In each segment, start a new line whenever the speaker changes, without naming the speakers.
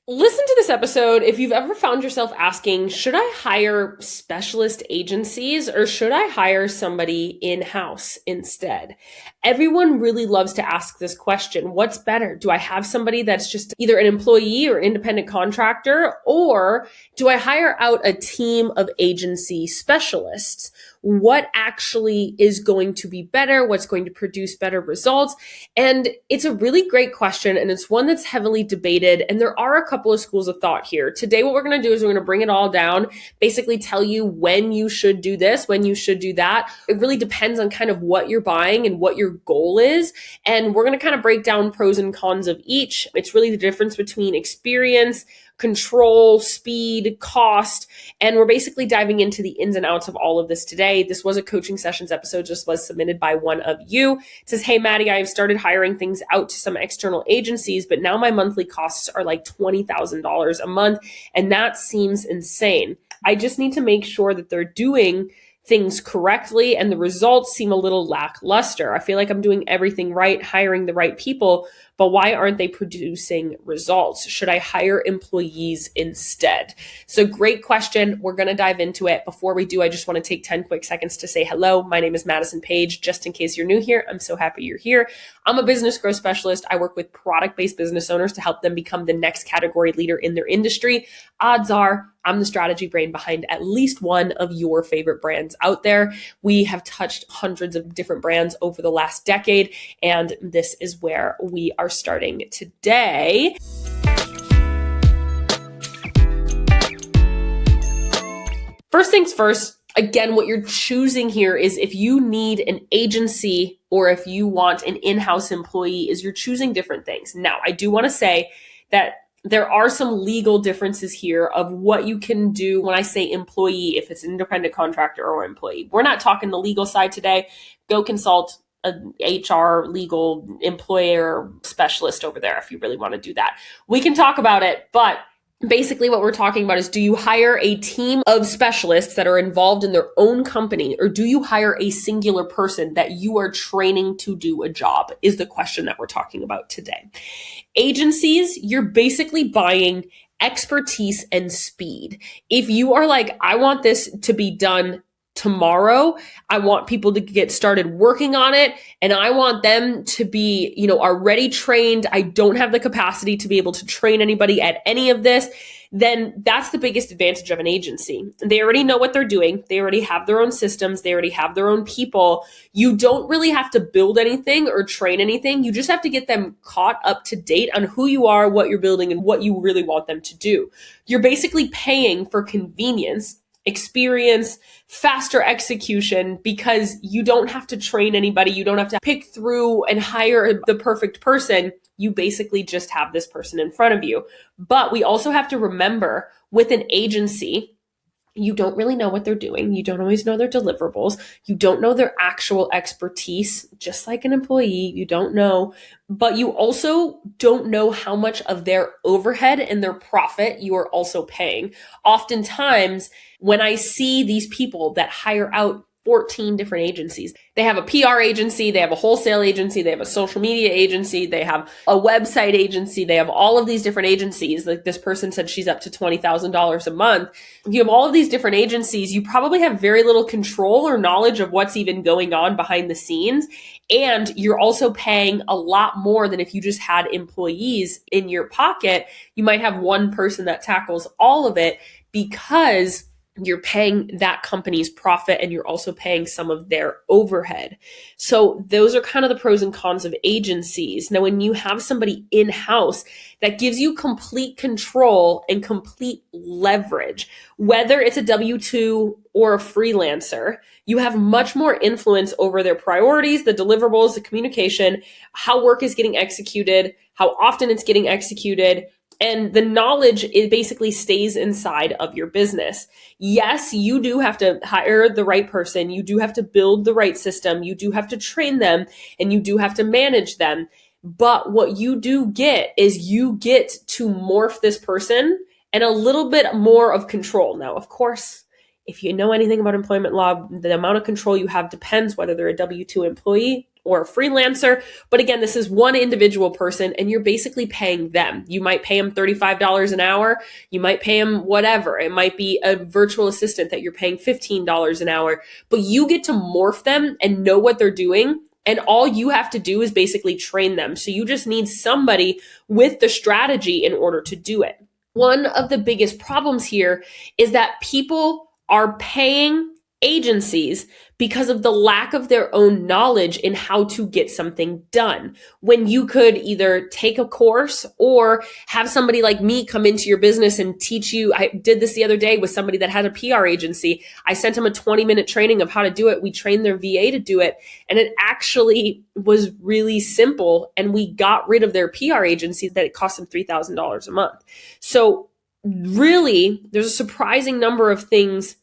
Listen to this episode if you've ever found yourself asking, should I hire specialist agencies or should I hire somebody in-house instead? Everyone really loves to ask this question. What's better? Do I have somebody that's just either an employee or independent contractor, or do I hire out a team of agency specialists? What actually is going to be better? What's going to produce better results? And it's a really great question, and it's one that's heavily debated. And there are a couple of schools of thought here. Today, what we're going to do is we're going to bring it all down, basically tell you when you should do this, when you should do that. It really depends on kind of what you're buying and what your goal is. And we're going to kind of break down pros and cons of each. It's really the difference between experience, control, speed, cost, and we're basically diving into the ins and outs of all of this today. This was a coaching sessions episode, just was submitted by one of you. It says, hey, Maddie, I have started hiring things out to some external agencies, but now my monthly costs are like $20,000 a month, and that seems insane. I just need to make sure that they're doing things correctly and the results seem a little lackluster. I feel like I'm doing everything right, hiring the right people, but why aren't they producing results? Should I hire employees instead? So great question. We're going to dive into it. Before we do, I just want to take 10 quick seconds to say hello. My name is Madison Page. Just in case you're new here, I'm so happy you're here. I'm a business growth specialist. I work with product-based business owners to help them become the next category leader in their industry. Odds are I'm the strategy brain behind at least one of your favorite brands out there. We have touched hundreds of different brands over the last decade, and this is where we are starting today. First things first, again, what you're choosing here is if you need an agency or if you want an in-house employee, is you're choosing different things. Now, I do want to say that there are some legal differences here of what you can do when I say employee, if it's an independent contractor or employee. We're not talking the legal side today. Go consult an HR legal employer specialist over there if you really want to do that. We can talk about it, but basically what we're talking about is, do you hire a team of specialists that are involved in their own company, or do you hire a singular person that you are training to do a job, is the question that we're talking about today. Agencies, you're basically buying expertise and speed. If you are like, I want this to be done tomorrow, I want people to get started working on it, and I want them to be, already trained. I don't have the capacity to be able to train anybody at any of this. Then that's the biggest advantage of an agency. They already know what they're doing. They already have their own systems. They already have their own people. You don't really have to build anything or train anything. You just have to get them caught up to date on who you are, what you're building, and what you really want them to do. You're basically paying for convenience, experience, faster execution, because you don't have to train anybody. You don't have to pick through and hire the perfect person. You basically just have this person in front of you. But we also have to remember, with an agency, you don't really know what they're doing. You don't always know their deliverables. You don't know their actual expertise, just like an employee. You don't know, but you also don't know how much of their overhead and their profit you are also paying. Oftentimes, when I see these people that hire out 14 different agencies. They have a PR agency, they have a wholesale agency, they have a social media agency, they have a website agency, they have all of these different agencies. Like this person said she's up to $20,000 a month. If you have all of these different agencies, you probably have very little control or knowledge of what's even going on behind the scenes. And you're also paying a lot more than if you just had employees in your pocket. You might have one person that tackles all of it, because you're paying that company's profit and you're also paying some of their overhead. So those are kind of the pros and cons of agencies. Now, when you have somebody in-house, that gives you complete control and complete leverage. Whether it's a W-2 or a freelancer, you have much more influence over their priorities, the deliverables, the communication, how work is getting executed, how often it's getting executed. And the knowledge, it basically stays inside of your business. Yes, you do have to hire the right person. You do have to build the right system. You do have to train them, and you do have to manage them. But what you do get is you get to morph this person and a little bit more of control. Now, of course, if you know anything about employment law, the amount of control you have depends whether they're a W-2 employee or a freelancer. But again, this is one individual person and you're basically paying them. You might pay them $35 an hour. You might pay them whatever. It might be a virtual assistant that you're paying $15 an hour, but you get to morph them and know what they're doing. And all you have to do is basically train them. So you just need somebody with the strategy in order to do it. One of the biggest problems here is that people are paying agencies because of the lack of their own knowledge in how to get something done. When you could either take a course or have somebody like me come into your business and teach you. I did this the other day with somebody that had a PR agency. I sent them a 20-minute training of how to do it. We trained their VA to do it. And it actually was really simple. And we got rid of their PR agency that it cost them $3,000 a month. So really, there's a surprising number of things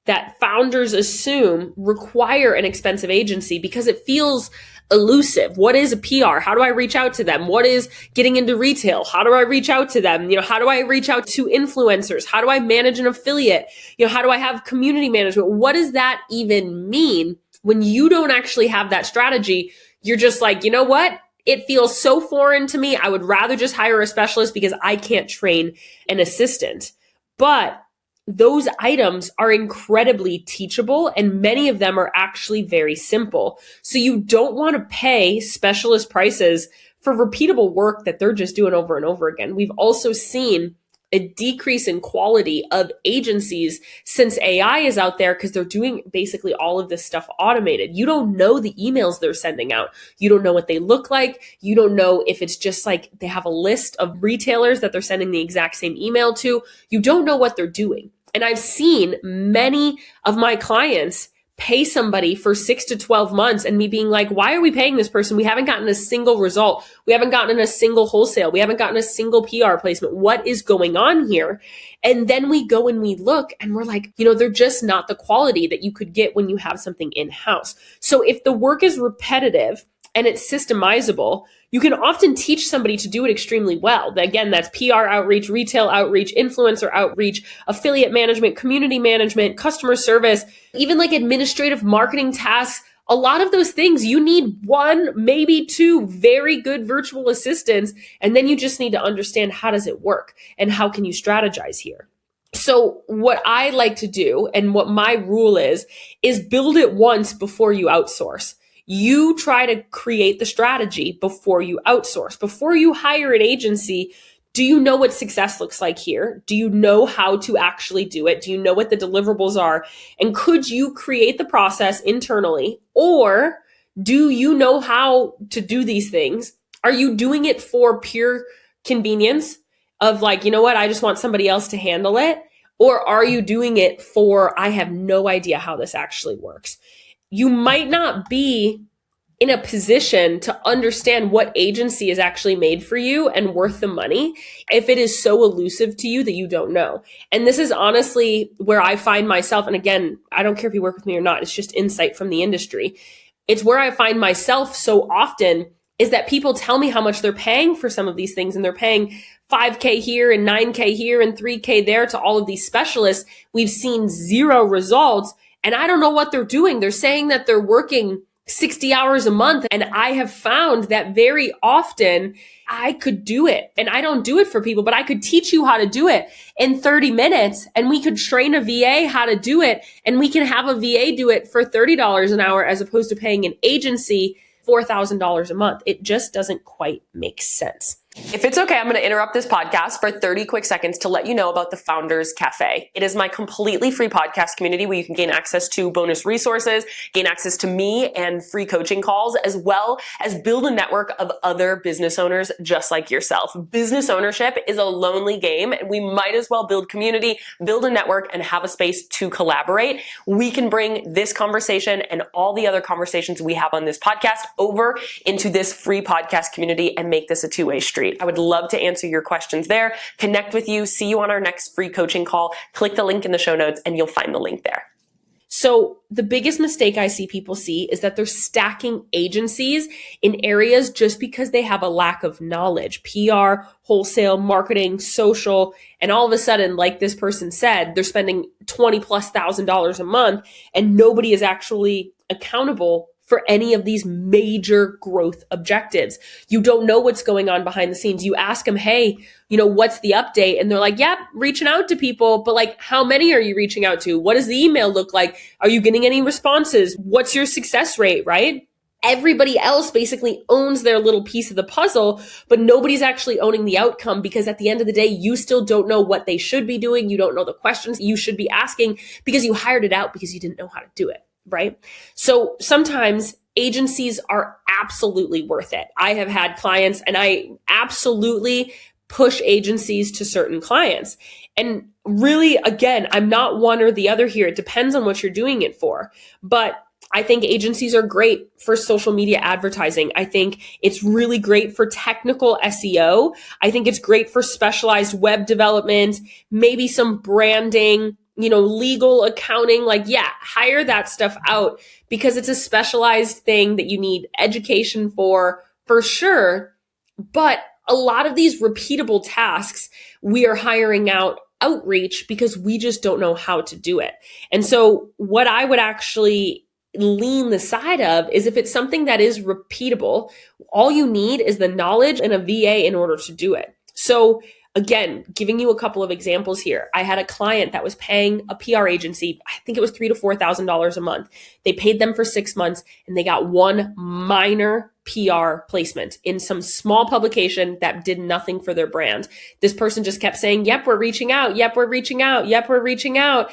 that founders assume require an expensive agency because it feels elusive. What is a PR? How do I reach out to them? What is getting into retail? How do I reach out to them? How do I reach out to influencers? How do I manage an affiliate? How do I have community management? What does that even mean when you don't actually have that strategy? You're just like, you know what? It feels so foreign to me. I would rather just hire a specialist because I can't train an assistant. But those items are incredibly teachable and many of them are actually very simple. So you don't want to pay specialist prices for repeatable work that they're just doing over and over again. We've also seen a decrease in quality of agencies since AI is out there because they're doing basically all of this stuff automated. You don't know the emails they're sending out. You don't know what they look like. You don't know if it's just like they have a list of retailers that they're sending the exact same email to. You don't know what they're doing. And I've seen many of my clients pay somebody for 6 to 12 months and me being like, why are we paying this person? We haven't gotten a single result. We haven't gotten a single wholesale. We haven't gotten a single PR placement. What is going on here? And then we go and we look and we're like, they're just not the quality that you could get when you have something in-house. So if the work is repetitive and it's systemizable, you can often teach somebody to do it extremely well. Again, that's PR outreach, retail outreach, influencer outreach, affiliate management, community management, customer service, even like administrative marketing tasks. A lot of those things, you need one, maybe two very good virtual assistants, and then you just need to understand how does it work and how can you strategize here. So what I like to do and what my rule is build it once before you outsource. You try to create the strategy before you outsource. Before you hire an agency, do you know what success looks like here? Do you know how to actually do it? Do you know what the deliverables are? And could you create the process internally? Or do you know how to do these things? Are you doing it for pure convenience of like, I just want somebody else to handle it? Or are you doing it for, I have no idea how this actually works? You might not be in a position to understand what agency is actually made for you and worth the money if it is so elusive to you that you don't know. And this is honestly where I find myself. And again, I don't care if you work with me or not. It's just insight from the industry. It's where I find myself so often is that people tell me how much they're paying for some of these things. And they're paying $5K here and $9K here and $3K there to all of these specialists. We've seen zero results. And I don't know what they're doing. They're saying that they're working 60 hours a month. And I have found that very often I could do it. And I don't do it for people, but I could teach you how to do it in 30 minutes. And we could train a VA how to do it. And we can have a VA do it for $30 an hour as opposed to paying an agency $4,000 a month. It just doesn't quite make sense. If it's okay, I'm going to interrupt this podcast for 30 quick seconds to let you know about the Founders Cafe. It is my completely free podcast community where you can gain access to bonus resources, gain access to me and free coaching calls, as well as build a network of other business owners just like yourself. Business ownership is a lonely game, and we might as well build community, build a network, and have a space to collaborate. We can bring this conversation and all the other conversations we have on this podcast over into this free podcast community and make this a two-way street. I would love to answer your questions there, connect with you, see you on our next free coaching call. Click the link in the show notes and you'll find the link there. So the biggest mistake I see people see is that they're stacking agencies in areas just because they have a lack of knowledge, PR, wholesale, marketing, social, and all of a sudden, like this person said, they're spending $20,000+ a month and nobody is actually accountable for for any of these major growth objectives. You don't know what's going on behind the scenes. You ask them, hey, what's the update? And they're like, yep, reaching out to people. But like, how many are you reaching out to? What does the email look like? Are you getting any responses? What's your success rate, right? Everybody else basically owns their little piece of the puzzle, but nobody's actually owning the outcome, because at the end of the day, you still don't know what they should be doing. You don't know the questions you should be asking because you hired it out because you didn't know how to do it, right? So sometimes agencies are absolutely worth it. I have had clients, and I absolutely push agencies to certain clients. And really, again, I'm not one or the other here. It depends on what you're doing it for. But I think agencies are great for social media advertising. I think it's really great for technical SEO. I think it's great for specialized web development, maybe some branding, legal, accounting. Like, yeah, hire that stuff out because it's a specialized thing that you need education for sure. But a lot of these repeatable tasks, we are hiring out outreach because we just don't know how to do it. And so what I would actually lean the side of is, if it's something that is repeatable, all you need is the knowledge and a VA in order to do it. So again, giving you a couple of examples here. I had a client that was paying a PR agency, I think it was $3,000 to $4,000 a month. They paid them for 6 months and they got one minor PR placement in some small publication that did nothing for their brand. This person just kept saying, yep, we're reaching out. Yep, we're reaching out. Yep, we're reaching out.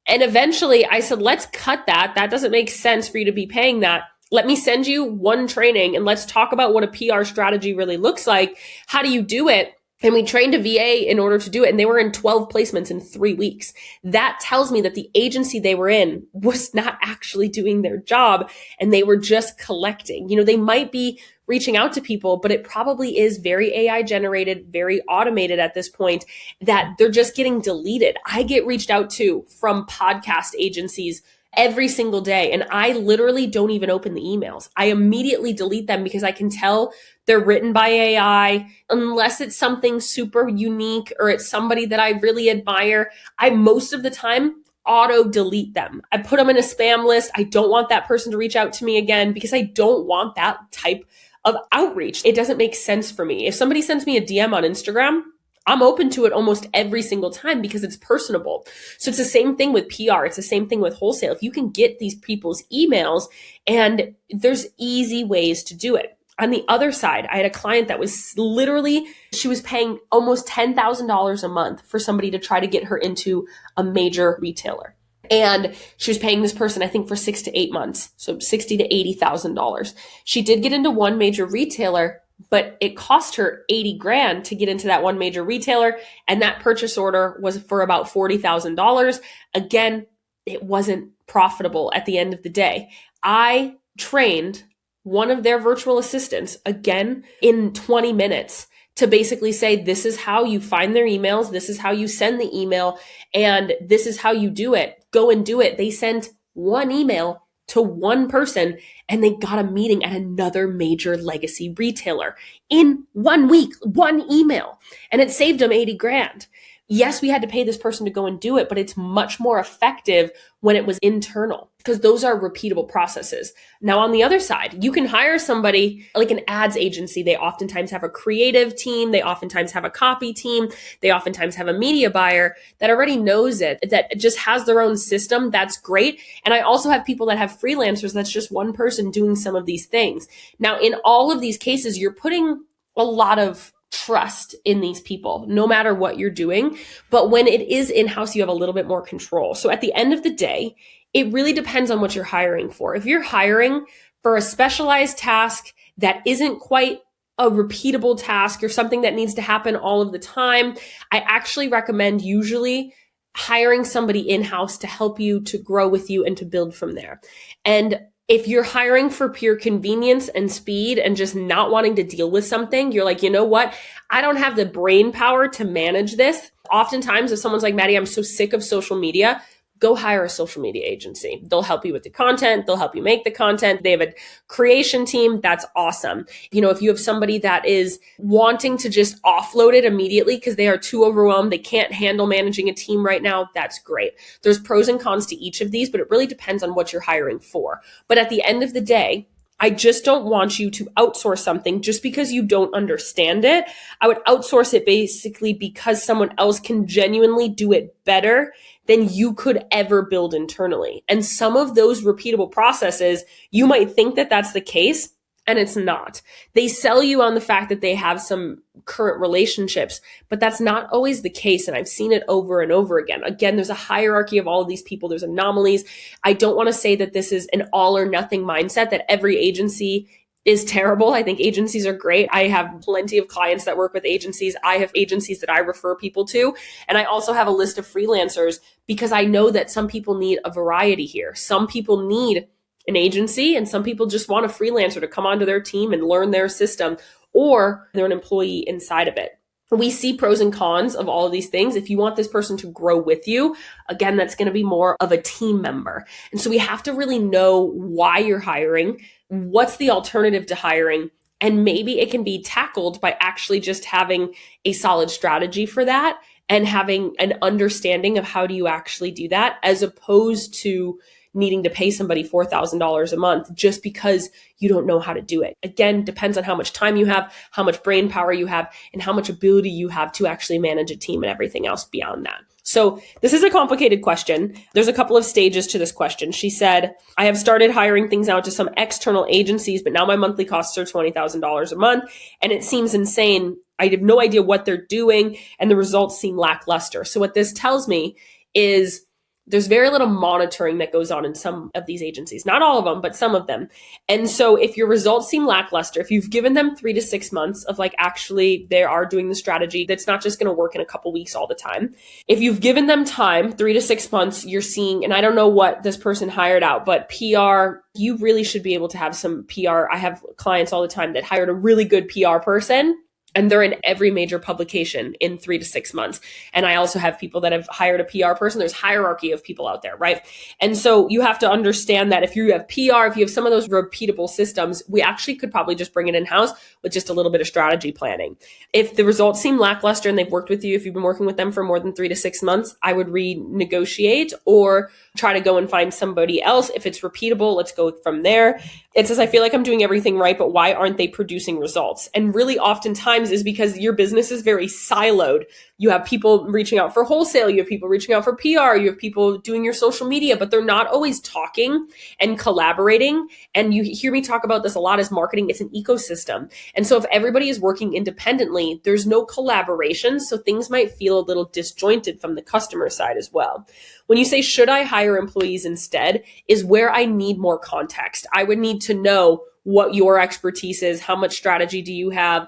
And eventually I said, let's cut that. That doesn't make sense for you to be paying that. Let me send you one training and let's talk about what a PR strategy really looks like. How do you do it? And we trained a VA in order to do it. And they were in 12 placements in 3 weeks. That tells me that the agency they were in was not actually doing their job and they were just collecting. They might be reaching out to people, but it probably is very AI generated, very automated at this point, that they're just getting deleted. I get reached out to from podcast agencies every single day, and I literally don't even open the emails. I immediately delete them because I can tell they're written by AI, unless it's something super unique or it's somebody that I really admire. I most of the time auto delete them. I put them in a spam list. I don't want that person to reach out to me again because I don't want that type of outreach. It doesn't make sense for me. If somebody sends me a DM on Instagram, I'm open to it almost every single time because it's personable. So it's the same thing with PR. It's the same thing with wholesale. If you can get these people's emails, and there's easy ways to do it. On the other side, I had a client that was literally, she was paying almost $10,000 a month for somebody to try to get her into a major retailer. And she was paying this person, I think, for 6 to 8 months. So $60,000 to $80,000. She did get into one major retailer, but it cost her $80,000 to get into that one major retailer. And that purchase order was for about $40,000. Again, it wasn't profitable at the end of the day. I trained one of their virtual assistants, again, in 20 minutes to basically say, this is how you find their emails. This is how you send the email. And this is how you do it. Go and do it. They sent one email to one person and they got a meeting at another major legacy retailer in 1 week, one email, and it saved them $80,000. Yes, we had to pay this person to go and do it, but it's much more effective when it was internal because those are repeatable processes. Now, on the other side, you can hire somebody like an ads agency. They oftentimes have a creative team. They oftentimes have a copy team. They oftentimes have a media buyer that already knows it, that just has their own system. That's great. And I also have people that have freelancers. That's just one person doing some of these things. Now, in all of these cases, you're putting a lot of trust in these people, no matter what you're doing. But when it is in-house, you have a little bit more control. So at the end of the day, it really depends on what you're hiring for. If you're hiring for a specialized task that isn't quite a repeatable task or something that needs to happen all of the time, I actually recommend usually hiring somebody in-house to help you, to grow with you, and to build from there. And if you're hiring for pure convenience and speed and just not wanting to deal with something, you're like, you know what? I don't have the brain power to manage this. Oftentimes, if someone's like, Maddie, I'm so sick of social media, go hire a social media agency. They'll help you with the content. They'll help you make the content. They have a creation team. That's awesome. If you have somebody that is wanting to just offload it immediately because they are too overwhelmed, they can't handle managing a team right now, that's great. There's pros and cons to each of these, but it really depends on what you're hiring for. But at the end of the day, I just don't want you to outsource something just because you don't understand it. I would outsource it basically because someone else can genuinely do it better than you could ever build internally. And some of those repeatable processes, you might think that that's the case, and it's not. They sell you on the fact that they have some current relationships, but that's not always the case. And I've seen it over and over again. Again, there's a hierarchy of all of these people. There's anomalies. I don't want to say that this is an all or nothing mindset, that every agency is terrible. I think agencies are great. I have plenty of clients that work with agencies. I have agencies that I refer people to. And I also have a list of freelancers because I know that some people need a variety here. Some people need an agency, and some people just want a freelancer to come onto their team and learn their system, or they're an employee inside of it. We see pros and cons of all of these things. If you want this person to grow with you, again, that's going to be more of a team member. And so we have to really know why you're hiring, what's the alternative to hiring, and maybe it can be tackled by actually just having a solid strategy for that and having an understanding of how do you actually do that, as opposed to needing to pay somebody $4,000 a month just because you don't know how to do it. Again, depends on how much time you have, how much brain power you have, and how much ability you have to actually manage a team and everything else beyond that. So this is a complicated question. There's a couple of stages to this question. She said, I have started hiring things out to some external agencies, but now my monthly costs are $20,000 a month, and it seems insane. I have no idea what they're doing, and the results seem lackluster. So what this tells me is there's very little monitoring that goes on in some of these agencies, not all of them, but some of them. And so if your results seem lackluster, if you've given them 3 to 6 months of actually they are doing the strategy, that's not just going to work in a couple weeks all the time. If you've given them time, 3 to 6 months, you're seeing, and I don't know what this person hired out, but PR, you really should be able to have some PR. I have clients all the time that hired a really good PR person, and they're in every major publication in 3 to 6 months. And I also have people that have hired a PR person. There's hierarchy of people out there, right? And so you have to understand that if you have PR, if you have some of those repeatable systems, we actually could probably just bring it in-house with just a little bit of strategy planning. If the results seem lackluster and they've worked with you, if you've been working with them for more than 3 to 6 months, I would renegotiate or try to go and find somebody else. If it's repeatable, let's go from there. It says, I feel like I'm doing everything right, but why aren't they producing results? And really oftentimes is because your business is very siloed. You have people reaching out for wholesale, you have people reaching out for PR, you have people doing your social media, but they're not always talking and collaborating. And you hear me talk about this a lot as marketing. It's an ecosystem. And so if everybody is working independently, there's no collaboration. So things might feel a little disjointed from the customer side as well. When you say, should I hire employees instead, is where I need more context. I would need to know what your expertise is, how much strategy do you have,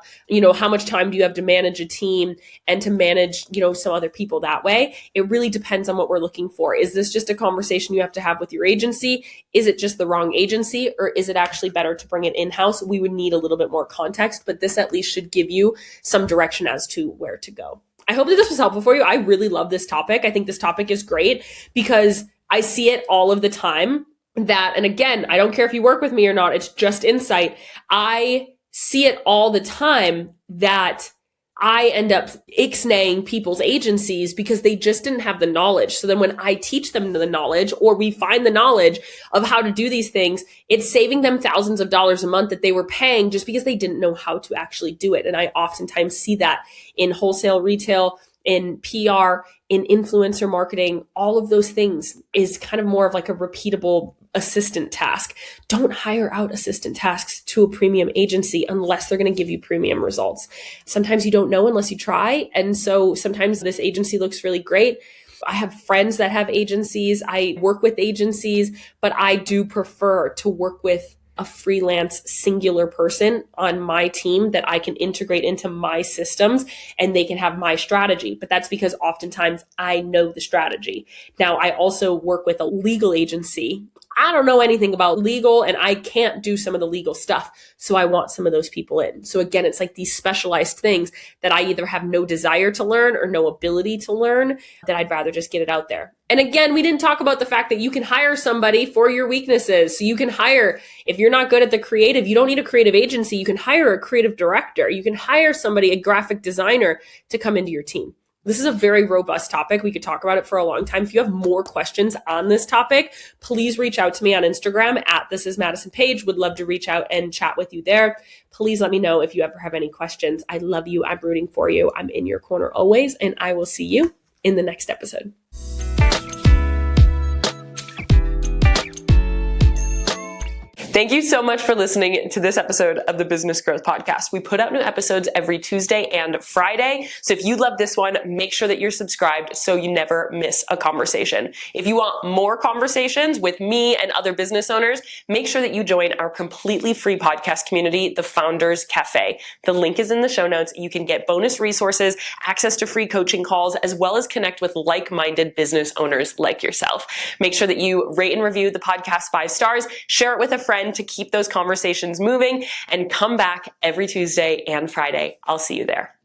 how much time do you have to manage a team and to manage, some other people that way. It really depends on what we're looking for. Is this just a conversation you have to have with your agency? Is it just the wrong agency, or is it actually better to bring it in-house? We would need a little bit more context, but this at least should give you some direction as to where to go. I hope that this was helpful for you. I really love this topic. I think this topic is great because I see it all of the time. And again, I don't care if you work with me or not, it's just insight. I see it all the time that I end up ixnaying people's agencies because they just didn't have the knowledge. So then when I teach them the knowledge, or we find the knowledge of how to do these things, it's saving them thousands of dollars a month that they were paying just because they didn't know how to actually do it. And I oftentimes see that in wholesale, retail, in PR, in influencer marketing. All of those things is kind of more of like a repeatable assistant task. Don't hire out assistant tasks to a premium agency unless they're going to give you premium results. Sometimes you don't know unless you try. And so sometimes this agency looks really great. I have friends that have agencies. I work with agencies, but I do prefer to work with a freelance singular person on my team that I can integrate into my systems and they can have my strategy. But that's because oftentimes I know the strategy. Now, I also work with a legal agency. I don't know anything about legal and I can't do some of the legal stuff. So I want some of those people in. So again, it's like these specialized things that I either have no desire to learn or no ability to learn, that I'd rather just get it out there. And again, we didn't talk about the fact that you can hire somebody for your weaknesses. So you can hire, if you're not good at the creative, you don't need a creative agency. You can hire a creative director. You can hire somebody, a graphic designer, to come into your team. This is a very robust topic. We could talk about it for a long time. If you have more questions on this topic, please reach out to me on Instagram at This Is Madison Page. Would love to reach out and chat with you there. Please let me know if you ever have any questions. I love you. I'm rooting for you. I'm in your corner always, and I will see you in the next episode. Thank you so much for listening to this episode of the Business Growth Podcast. We put out new episodes every Tuesday and Friday. So if you love this one, make sure that you're subscribed so you never miss a conversation. If you want more conversations with me and other business owners, make sure that you join our completely free podcast community, the Founders Cafe. The link is in the show notes. You can get bonus resources, access to free coaching calls, as well as connect with like-minded business owners like yourself. Make sure that you rate and review the podcast 5 stars, share it with a friend to keep those conversations moving, and come back every Tuesday and Friday. I'll see you there.